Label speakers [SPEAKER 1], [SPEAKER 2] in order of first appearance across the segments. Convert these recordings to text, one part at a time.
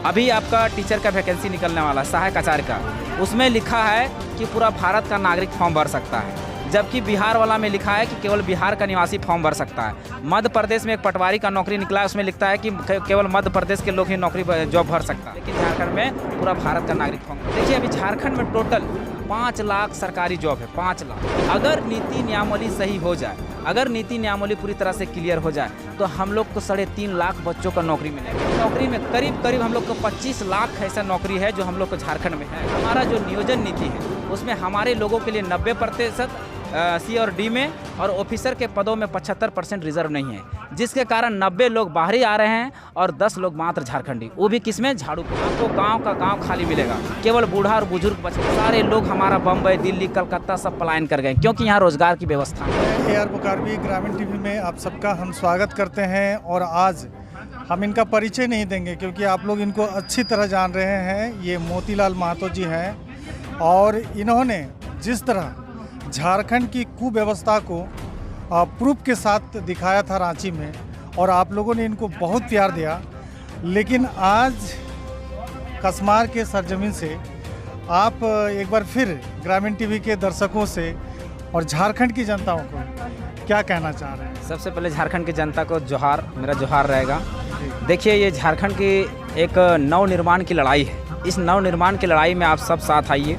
[SPEAKER 1] अभी आपका टीचर का वैकेंसी निकलने वाला है, सहायक आचार्य का। उसमें लिखा है कि पूरा भारत का नागरिक फॉर्म भर सकता है, जबकि बिहार वाला में लिखा है कि केवल बिहार का निवासी फॉर्म भर सकता है। मध्य प्रदेश में एक पटवारी का नौकरी निकला है, उसमें लिखता है कि केवल मध्य प्रदेश के लोग ही नौकरी जॉब भर सकता है, लेकिन झारखंड में पूरा भारत का नागरिक फॉर्म। देखिए अभी झारखंड में टोटल 5 लाख सरकारी जॉब है, 5 लाख। अगर नीति नियमावली सही हो जाए, अगर नीति नियमावली पूरी तरह से क्लियर हो जाए तो हम लोग को 3.5 लाख बच्चों का नौकरी मिलेगा। नौकरी में करीब हम लोग को 25 लाख ऐसा नौकरी है जो हम लोग को झारखंड में है। हमारा जो नियोजन नीति है उसमें हमारे लोगों के लिए 90% सी और डी में, और ऑफिसर के पदों में 75% रिजर्व नहीं है, जिसके कारण 90 लोग बाहरी आ रहे हैं और 10 लोग मात्र झारखंडी, वो भी किसमें, झाड़ू। आपको गांव का गांव खाली मिलेगा, केवल बूढ़ा और बुजुर्ग बचे। सारे लोग हमारा बम्बई, दिल्ली, कलकत्ता सब पलायन कर गए, क्योंकि यहाँ रोजगार की व्यवस्था है।
[SPEAKER 2] AR मुकारबी ग्रामीण टीवी में आप सबका हम स्वागत करते हैं। और आज हम इनका परिचय नहीं देंगे क्योंकि आप लोग इनको अच्छी तरह जान रहे हैं। ये मोतीलाल महतो जी हैं और इन्होंने जिस तरह झारखंड की कुव्यवस्था को प्रूफ के साथ दिखाया था रांची में, और आप लोगों ने इनको बहुत प्यार दिया। लेकिन आज कसमार के सरजमीन से आप एक बार फिर ग्रामीण टीवी के दर्शकों से और झारखंड की जनताओं को क्या कहना चाह रहे हैं?
[SPEAKER 1] सबसे पहले झारखंड की जनता को जोहार, मेरा जोहार रहेगा। देखिए ये झारखंड की एक नवनिर्माण की लड़ाई है। इस नवनिर्माण की लड़ाई में आप सब साथ आइए,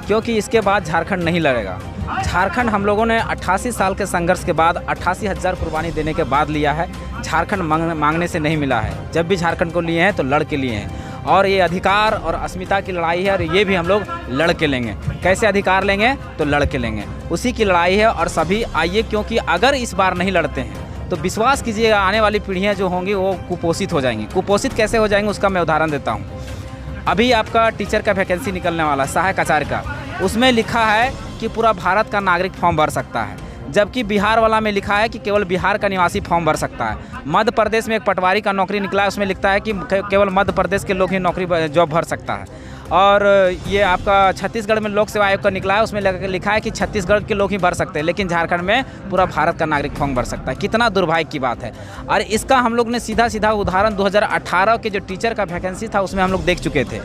[SPEAKER 1] क्योंकि इसके बाद झारखंड नहीं लड़ेगा। झारखंड हम लोगों ने 88 साल के संघर्ष के बाद 88,000 कुर्बानी देने के बाद लिया है। झारखंड मांगने से नहीं मिला है। जब भी झारखंड को लिए हैं तो लड़ के लिए हैं, और ये अधिकार और अस्मिता की लड़ाई है, और ये भी हम लोग लड़ के लेंगे। कैसे अधिकार लेंगे? तो लड़ के लेंगे, उसी की लड़ाई है। और सभी आइए, क्योंकि अगर इस बार नहीं लड़ते हैं तो विश्वास कीजिएगा आने वाली पीढ़ियाँ जो होंगी वो कुपोषित हो जाएंगी। कुपोषित कैसे हो जाएंगे उसका मैं उदाहरण देता हूँ। अभी आपका टीचर का वैकेंसी निकलने वाला है, सहायक आचार्य का। उसमें लिखा है कि पूरा भारत का नागरिक फॉर्म भर सकता है, जबकि बिहार वाला में लिखा है कि केवल बिहार का निवासी फॉर्म भर सकता है। मध्य प्रदेश में एक पटवारी का नौकरी निकला है, उसमें लिखता है कि केवल मध्य प्रदेश के लोग ही नौकरी जॉब भर सकता है। और ये आपका छत्तीसगढ़ में लोक सेवा आयोग का निकला है, उसमें लिखा है कि छत्तीसगढ़ के लोग ही भर सकते हैं, लेकिन झारखंड में पूरा भारत का नागरिक फॉर्म भर सकता है। कितना दुर्भाग्य की बात है। और इसका हम लोग ने सीधा उदाहरण 2018 के जो टीचर का वैकेंसी था उसमें हम लोग देख चुके थे।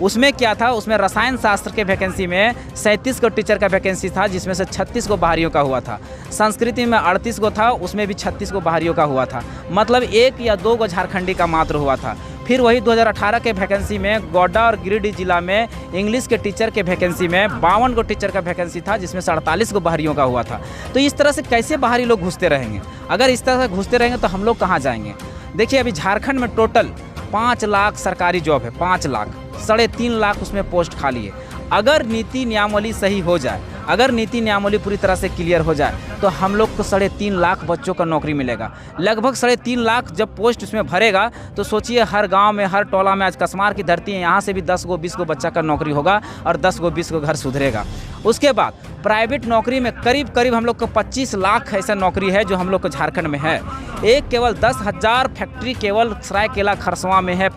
[SPEAKER 1] उसमें क्या था, उसमें रसायन शास्त्र के वैकेंसी में 37 को टीचर का वैकेंसी था, जिसमें से 36 को बाहरियों का हुआ था। संस्कृति में 38 को था, उसमें भी 36 को बाहरियों का हुआ था। मतलब 1 या 2 को झारखंडी का मात्र हुआ था। फिर वही 2018 के वैकेंसी में गोड्डा और गिरिडीह जिला में इंग्लिश के टीचर के वैकेंसी में 52 को टीचर का वैकेंसी था, जिसमें से 48 को बाहरियों का हुआ था। तो इस तरह से कैसे बाहरी लोग घुसते रहेंगे? अगर इस तरह से घुसते रहेंगे तो हम लोग कहाँ जाएंगे? देखिए अभी झारखंड में टोटल 5 लाख सरकारी जॉब है, 5 लाख। 3.5 लाख उसमें पोस्ट खाली है। अगर नीति नियमावली सही हो जाए, अगर नीति नियमावली पूरी तरह से क्लियर हो जाए तो हम लोग को 3.5 लाख बच्चों का नौकरी मिलेगा। लगभग 3.5 लाख जब पोस्ट उसमें भरेगा तो सोचिए हर गांव में, हर टोला में, आज कसमार की धरती है, यहाँ से भी 10 को 20 को बच्चा का नौकरी होगा और 10 को 20 को घर सुधरेगा। उसके बाद प्राइवेट नौकरी में करीब हम लोग को 25 लाख ऐसा नौकरी है जो हम लोग को झारखंड में है। एक केवल 10,000 फैक्ट्री केवल सरायकेला खरसवां में है,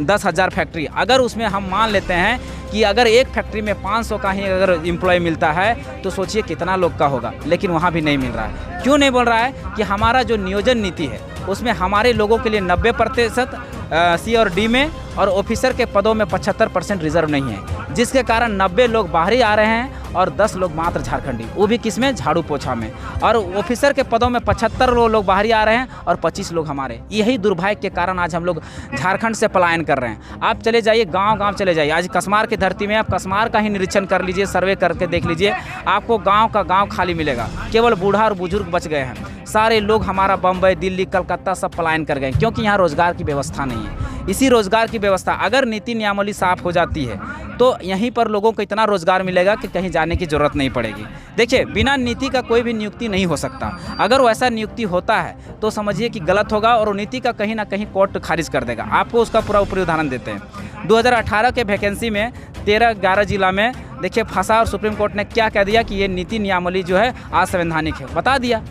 [SPEAKER 1] 10,000 फैक्ट्री। अगर उसमें हम मान लेते हैं कि अगर एक फैक्ट्री में 500 का ही अगर एम्प्लॉय मिलता है तो सोचिए कितना लोग का होगा, लेकिन वहाँ भी नहीं मिल रहा है। क्यों नहीं बोल रहा है? कि हमारा जो नियोजन नीति है उसमें हमारे लोगों के लिए 90% सी और डी में, और ऑफिसर के पदों में 75% रिजर्व नहीं है, जिसके कारण 90 लोग बाहरी आ रहे हैं और 10 लोग मात्र झारखंडी, वो भी किसमें, झाड़ू पोछा में। और ऑफिसर के पदों में 75 लोग बाहरी आ रहे हैं और 25 लोग हमारे। यही दुर्भाग्य के कारण आज हम लोग झारखंड से पलायन कर रहे हैं। आप चले जाइए गांव चले जाइए, आज कसमार की धरती में आप कसमार का ही निरीक्षण कर लीजिए, सर्वे करके देख लीजिए, आपको गाँव का गाँव खाली मिलेगा। केवल बूढ़ा और बुजुर्ग बच गए हैं। सारे लोग हमारा बम्बई, दिल्ली, कलकत्ता सब पलायन कर गए, क्योंकि यहाँ रोजगार की व्यवस्था नहीं है। इसी रोजगार की व्यवस्था अगर नीति नियमावली साफ हो जाती है तो यहीं पर लोगों को इतना रोजगार मिलेगा कि कहीं जाने की जरूरत नहीं पड़ेगी। देखिए बिना नीति का कोई भी नियुक्ति नहीं हो सकता। अगर वैसा नियुक्ति होता है तो समझिए कि गलत होगा और नीति का कहीं ना कहीं कोर्ट खारिज कर देगा। आपको उसका पूरा ऊपरी उदाहरण देते हैं। 2018 के वैकेंसी में 13-11 जिला में देखिए फंसा, और सुप्रीम कोर्ट ने क्या कह दिया कि ये नीति नियमावली जो है असंवैधानिक है, बता दिया।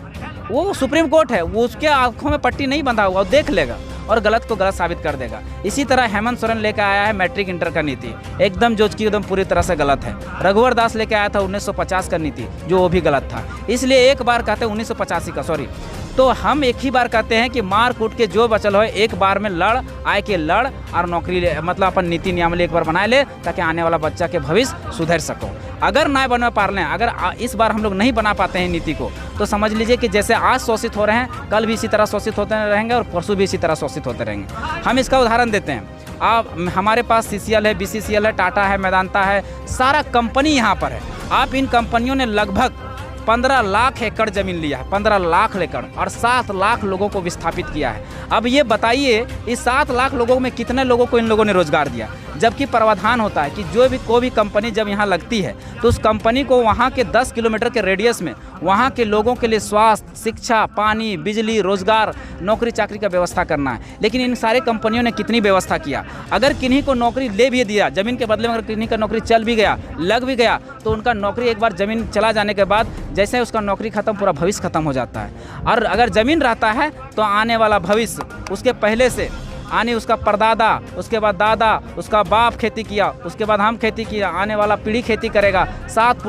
[SPEAKER 1] वो सुप्रीम कोर्ट है, वो उसके आंखों में पट्टी नहीं बंधा हुआ, देख लेगा और गलत को गलत साबित कर देगा। इसी तरह हेमंत सोरेन लेकर आया है मैट्रिक इंटर का नीति, एकदम जो कि एकदम पूरी तरह से गलत है। रघुवर दास लेकर आया था 1950 का नीति, जो वो भी गलत था। इसलिए एक बार कहते हैं 1985 का, सॉरी। तो हम एक ही बार कहते हैं कि मार कूट के जो बचल हो एक बार में लड़ आए के लड़ और नौकरी ले, मतलब अपन नीति नियमावली एक बार बनाए ले ताकि आने वाला बच्चा के भविष्य सुधर सको। अगर ना बना पा रहे हैं, अगर इस बार हम लोग नहीं बना पाते हैं नीति को, तो समझ लीजिए कि जैसे आज शोषित हो रहे हैं कल भी इसी तरह शोषित होते रहेंगे और परसों भी इसी तरह शोषित होते रहेंगे। हम इसका उदाहरण देते हैं। आप हमारे पास CCL है, BCCL है, टाटा है, मेदांता है, सारा कंपनी यहाँ पर है। आप इन कंपनियों ने लगभग 15 लाख एकड़ ज़मीन लिया है, 15 लाख एकड़, और 7 लाख लोगों को विस्थापित किया है। अब ये बताइए इस 7 लाख लोगों में कितने लोगों को इन लोगों ने रोजगार दिया। जबकि प्रावधान होता है कि जो भी कोई भी कंपनी जब यहाँ लगती है तो उस कंपनी को वहाँ के 10 किलोमीटर के रेडियस में वहाँ के लोगों के लिए स्वास्थ्य, शिक्षा, पानी, बिजली, रोजगार, नौकरी चाकरी का व्यवस्था करना है। लेकिन इन सारे कंपनियों ने कितनी व्यवस्था किया। अगर किन्हीं को नौकरी ले भी दिया, ज़मीन के बदले में अगर किन्हीं का नौकरी चल भी गया, लग भी गया, तो उनका नौकरी एक बार ज़मीन चला जाने के बाद जैसे उसका नौकरी खत्म, पूरा भविष्य खत्म हो जाता है। और अगर ज़मीन रहता है तो आने वाला भविष्य उसके पहले से आने उसका परदादा, उसके बाद दादा, उसका बाप खेती किया, उसके बाद हम खेती किया, आने वाला पीढ़ी खेती करेगा, 7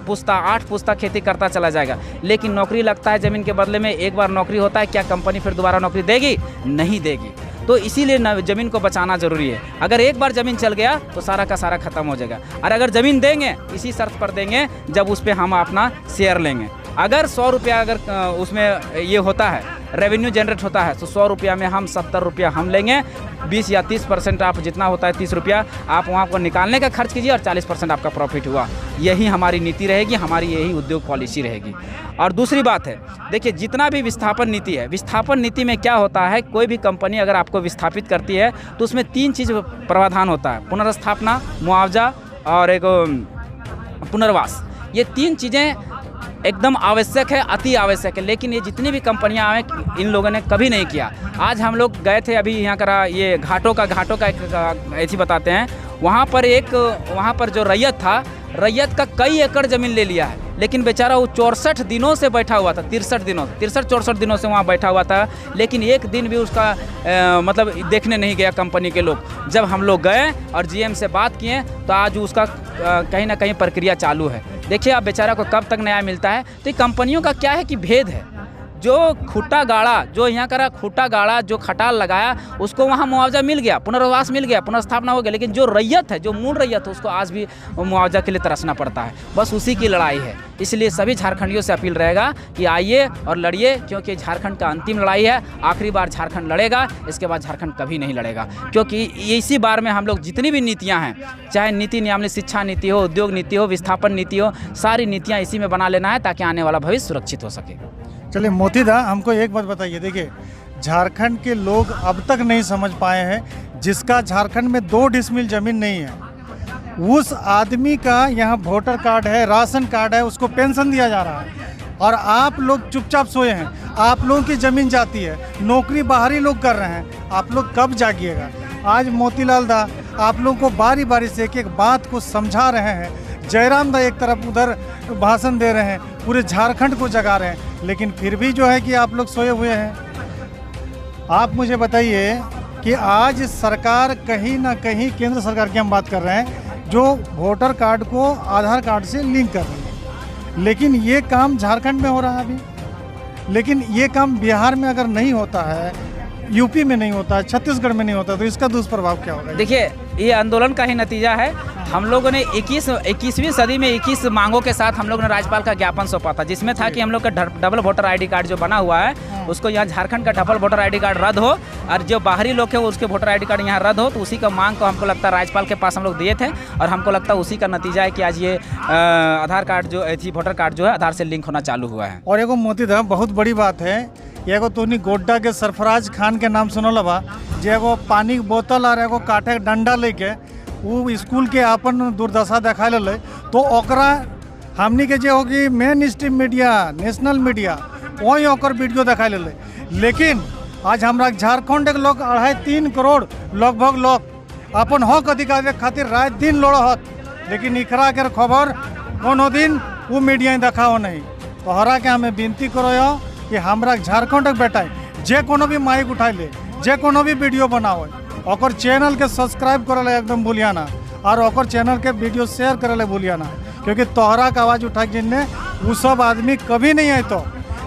[SPEAKER 1] पुश्ता 8 पुश्ता खेती करता चला जाएगा। लेकिन नौकरी लगता है ज़मीन के बदले में, एक बार नौकरी होता है, क्या कंपनी फिर दोबारा नौकरी देगी? नहीं देगी। तो इसीलिए ज़मीन को बचाना ज़रूरी है। अगर एक बार ज़मीन चल गया तो सारा का सारा ख़त्म हो जाएगा। और अगर ज़मीन देंगे इसी शर्त पर देंगे जब उस पर हम अपना शेयर लेंगे। अगर 100 रुपया अगर उसमें ये होता है, रेवेन्यू जनरेट होता है, तो 100 रुपया में हम 70 रुपया हम लेंगे, 20 या 30% आप जितना होता है 30 रुपया आप वहाँ को निकालने का खर्च कीजिए और 40% आपका प्रॉफिट हुआ। यही हमारी नीति रहेगी, हमारी यही उद्योग पॉलिसी रहेगी। और दूसरी बात है, देखिए जितना भी विस्थापन नीति है, विस्थापन नीति में क्या होता है, कोई भी कंपनी अगर आपको विस्थापित करती है तो उसमें 3 चीज़ प्रावधान होता है: पुनर्स्थापना, मुआवजा और एक पुनर्वास। ये 3 चीज़ें एकदम आवश्यक है, अति आवश्यक है। लेकिन ये जितनी भी कंपनियां आए इन लोगों ने कभी नहीं किया। आज हम लोग गए थे अभी यहाँ का ये घाटों का एक ऐसी बताते हैं, वहाँ पर जो रैयत था, रैयत का कई एकड़ ज़मीन ले लिया है। लेकिन बेचारा वो 64 दिनों से बैठा हुआ था, 63-64 दिनों से वहाँ बैठा हुआ था। लेकिन एक दिन भी उसका मतलब देखने नहीं गया कंपनी के लोग। जब हम लोग गए और GM से बात किए तो आज उसका कहीं ना कहीं प्रक्रिया चालू है। देखिए आप बेचारा को कब तक न्याय मिलता है। तो ये कंपनियों का क्या है कि भेद है, जो खूटा गाड़ा, जो यहाँ का खूटा गाड़ा, जो खटाल लगाया, उसको वहाँ मुआवजा मिल गया, पुनर्वास मिल गया, पुनर्स्थापना हो गया। लेकिन जो रैयत है, जो मूल रैयत है, उसको आज भी मुआवजा के लिए तरसना पड़ता है। बस उसी की लड़ाई है। इसलिए सभी झारखंडियों से अपील रहेगा कि आइए और लड़िए, क्योंकि झारखंड का अंतिम लड़ाई है। आखिरी बार झारखंड लड़ेगा, इसके बाद झारखंड कभी नहीं लड़ेगा। क्योंकि इसी बार में हम लोग जितनी भी नीतियाँ हैं, चाहे नीति नियमावली, शिक्षा नीति हो, उद्योग नीति हो, विस्थापन नीति हो, सारी नीतियाँ इसी में बना लेना है ताकि आने वाला भविष्य सुरक्षित हो सके।
[SPEAKER 2] चलिए मोती दा, हमको एक बात बताइए। देखिए झारखंड के लोग अब तक नहीं समझ पाए हैं, जिसका झारखंड में 2 डिसमिल ज़मीन नहीं है, उस आदमी का यहाँ वोटर कार्ड है, राशन कार्ड है, उसको पेंशन दिया जा रहा है। और आप लोग चुपचाप सोए हैं। आप लोगों की ज़मीन जाती है, नौकरी बाहरी लोग कर रहे हैं। आप लोग कब जागिएगा? आज मोतीलाल दा आप लोगों को बारी बारी से एक बात को समझा रहे हैं। जयराम दा एक तरफ उधर भाषण दे रहे हैं, पूरे झारखंड को जगा रहे हैं, लेकिन फिर भी जो है कि आप लोग सोए हुए हैं। आप मुझे बताइए कि आज सरकार कहीं ना कहीं, केंद्र सरकार की हम बात कर रहे हैं, जो वोटर कार्ड को आधार कार्ड से लिंक कर रही है, लेकिन ये काम झारखंड में हो रहा है अभी। लेकिन ये काम बिहार में अगर नहीं होता है, यूपी में नहीं होता है, छत्तीसगढ़ में नहीं होता, तो इसका दुष्प्रभाव क्या होगा?
[SPEAKER 1] देखिए ये आंदोलन का ही नतीजा है। हम लोगों ने 21वीं सदी में 21 मांगों के साथ हम लोगों ने राज्यपाल का ज्ञापन सौंपा था, जिसमें था कि हम लोग का डबल वोटर आईडी कार्ड जो बना हुआ है, उसको यहाँ झारखंड का डबल वोटर आईडी कार्ड रद्द हो, और जो बाहरी लोग हैं उसके वोटर आईडी कार्ड यहाँ रद्द हो। तो उसी का मांग को हमको लगता है राज्यपाल के पास हम लोग दिए थे, और हमको लगता है उसी का नतीजा है कि आज ये आधार कार्ड जो थी, वोटर कार्ड जो है आधार से लिंक होना चालू हुआ है।
[SPEAKER 2] और एगो मोती दा बहुत बड़ी बात है, एगो तोनी गोड्डा के सरफराज खान के नाम सुनल बा, जे एगो पानी के बोतल और एगो काटे के डंडा लेके वो स्कूल के अपन दुर्दशा देखा ले, तो ओकरा हमनी के जे होगी main stream media, national media, वही ओकर वीडियो देखा ले। लेकिन आज हमारा झारखंड के लोग 2.5-3 करोड़ लगभग लोग अपन हक अधिकार खातिर रात दिन लड़त, लेकिन इकरा के खबर कोनो दिन वो मीडिया देखा नहीं। तोहरा के हमें विनती करो कि हमरा झारखंड के बेटा जे कोनो भी माइक उठा ले, जे कोनो भी वीडियो बनावे, और चैनल के सब्सक्राइब करे एकदम भूलिया ना, और ओकर चैनल के वीडियो शेयर करे भूलिया ना, क्योंकि तोहरा का आवाज़ उठा के जिनने वो सब आदमी कभी नहीं आए। तो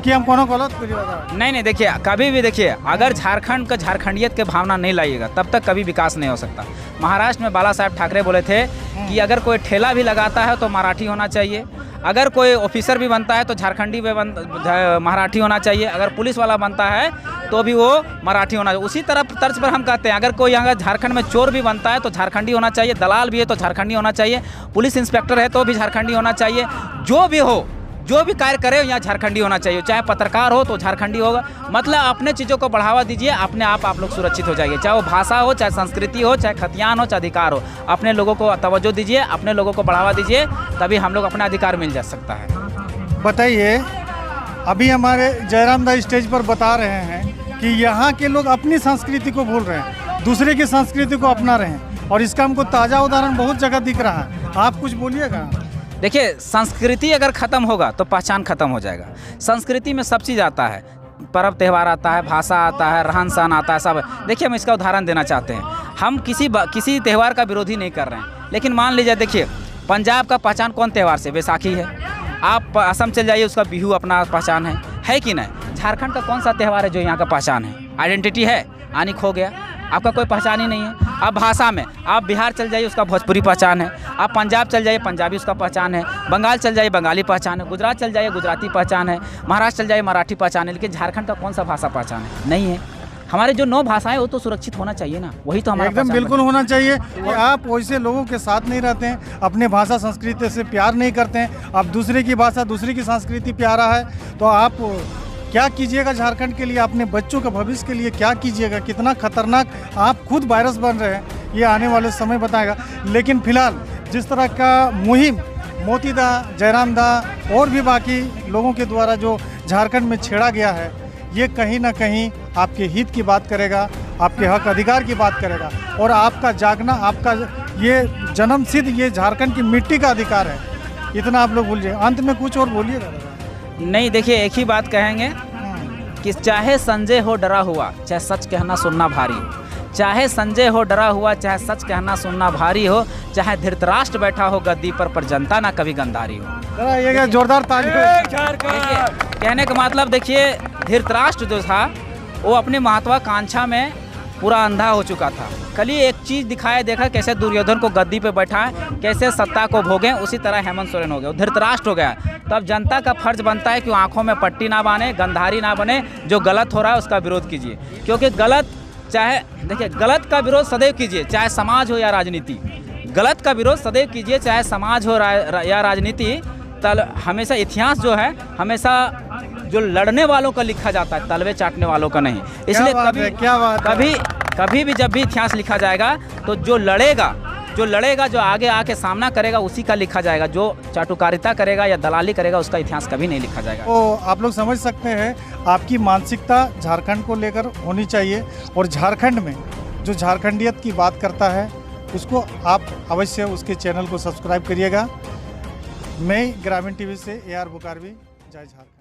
[SPEAKER 2] कि हम कोनो गलत करी बता।
[SPEAKER 1] नहीं देखिए, कभी भी देखिए, अगर झारखंड का झारखंडियत के भावना नहीं लाइएगा तब तक कभी विकास नहीं हो सकता। महाराष्ट्र में बाला साहेब ठाकरे बोले थे कि अगर कोई ठेला भी लगाता है तो मराठी होना चाहिए, अगर कोई ऑफिसर भी बनता है तो झारखंडी में मराठी होना चाहिए, अगर पुलिस वाला बनता है तो भी वो मराठी होना चाहिए। उसी तरह तर्ज पर हम कहते हैं अगर कोई अगर झारखंड में चोर भी बनता है तो झारखंडी होना चाहिए, दलाल भी है तो झारखंडी होना चाहिए, पुलिस इंस्पेक्टर है तो भी झारखंडी होना चाहिए, जो भी हो, जो भी कार्य करे यहाँ झारखंडी होना चाहिए, चाहे पत्रकार हो तो झारखंडी होगा। मतलब अपने चीज़ों को बढ़ावा दीजिए, अपने आप लोग सुरक्षित हो जाएंगे, चाहे वो भाषा हो, चाहे संस्कृति हो, चाहे खतियान हो, चाहे अधिकार हो। अपने लोगों को तवज्जो दीजिए, अपने लोगों को बढ़ावा दीजिए, तभी हम लोग अपना अधिकार मिल जा सकता है।
[SPEAKER 2] बताइए, अभी हमारे जयराम दा स्टेज पर बता रहे हैं कि यहाँ के लोग अपनी संस्कृति को भूल रहे हैं, दूसरे की संस्कृति को अपना रहे हैं, और इसका हमको ताज़ा उदाहरण बहुत जगह दिख रहा है। आप कुछ बोलिएगा।
[SPEAKER 1] देखिए, संस्कृति अगर ख़त्म होगा तो पहचान ख़त्म हो जाएगा। संस्कृति में सब चीज़ आता है, पर्व त्यौहार आता है, भाषा आता है, रहन सहन आता है, सब। देखिए, हम इसका उदाहरण देना चाहते हैं। हम किसी त्यौहार का विरोधी नहीं कर रहे हैं, लेकिन मान लीजिए, देखिए, पंजाब का पहचान कौन त्यौहार से? बैसाखी है। आप असम चल जाइए, उसका बिहू अपना पहचान है कि नहीं? झारखंड का कौन सा त्यौहार है जो यहाँ का पहचान है? आइडेंटिटी है? आनी खो गया, आपका कोई पहचान ही नहीं है। अब भाषा में आप बिहार चल जाइए, उसका भोजपुरी पहचान है, आप पंजाब चल जाइए, पंजाबी उसका पहचान है, बंगाल चल जाइए, बंगाली पहचान है, गुजरात चल जाइए, गुजराती पहचान है, महाराष्ट्र चल जाइए, मराठी पहचान है। लेकिन झारखंड का कौन सा भाषा पहचान है? नहीं है। हमारे जो 9 भाषाएं वो तो सुरक्षित होना चाहिए ना, वही तो हमारा
[SPEAKER 2] एकदम बिल्कुल होना चाहिए। कि आप वैसे लोगों के साथ नहीं रहते हैं, अपने भाषा संस्कृति से प्यार नहीं करते हैं, आप दूसरे की भाषा, दूसरे की संस्कृति प्यारा है तो आप क्या कीजिएगा झारखंड के लिए, अपने बच्चों के भविष्य के लिए क्या कीजिएगा? कितना खतरनाक आप खुद वायरस बन रहे हैं, ये आने वाले समय बताएगा। लेकिन फिलहाल जिस तरह का मुहिम मोती दा, जयराम दा और भी बाकी लोगों के द्वारा जो झारखंड में छेड़ा गया है, ये कहीं ना कहीं आपके हित की बात करेगा, आपके हक अधिकार की बात करेगा, और आपका जागना, आपका ये जन्मसिद्ध ये झारखंड की मिट्टी का अधिकार है। इतना आप लोग भूलिए। अंत में कुछ और बोलिएगा।
[SPEAKER 1] नहीं, देखिए, एक ही बात कहेंगे कि चाहे संजय हो डरा हुआ, चाहे सच कहना सुनना भारी हो, चाहे संजय हो डरा हुआ, चाहे सच कहना सुनना भारी हो, चाहे धृतराष्ट्र बैठा हो गद्दी पर जनता ना कभी गंधारी हो।
[SPEAKER 2] ये जोरदार ताली।
[SPEAKER 1] कहने का मतलब, देखिए, धृतराष्ट्र जो था वो अपनी महत्वाकांक्षा में पूरा अंधा हो चुका था। खाली एक चीज़ दिखाया, देखा कैसे दुर्योधन को गद्दी पे बैठाएं, कैसे सत्ता को भोगें, उसी तरह हेमंत सोरेन हो गया, धृतराष्ट्र हो गया। तब जनता का फर्ज बनता है कि आंखों में पट्टी ना बांधे, गंधारी ना बने, जो गलत हो रहा है उसका विरोध कीजिए। क्योंकि गलत, चाहे देखिए, गलत का विरोध सदैव कीजिए, चाहे समाज हो या राजनीति। गलत का विरोध सदैव कीजिए, चाहे समाज हो या राजनीति। हमेशा इतिहास जो है, हमेशा जो लड़ने वालों का लिखा जाता है, तलवे चाटने वालों का नहीं। इसलिए कभी भी जब भी इतिहास लिखा जाएगा तो जो लड़ेगा, जो आगे आके सामना करेगा, उसी का लिखा जाएगा। जो चाटुकारिता करेगा या दलाली करेगा, उसका इतिहास कभी नहीं लिखा जाएगा।
[SPEAKER 2] तो आप लोग समझ सकते हैं, आपकी मानसिकता झारखंड को लेकर होनी चाहिए, और झारखंड में जो झारखंडियत की बात करता है उसको आप अवश्य उसके चैनल को सब्सक्राइब करिएगा। मैं ग्रामीण टीवी से AR बुकारवी, जय झारखंड।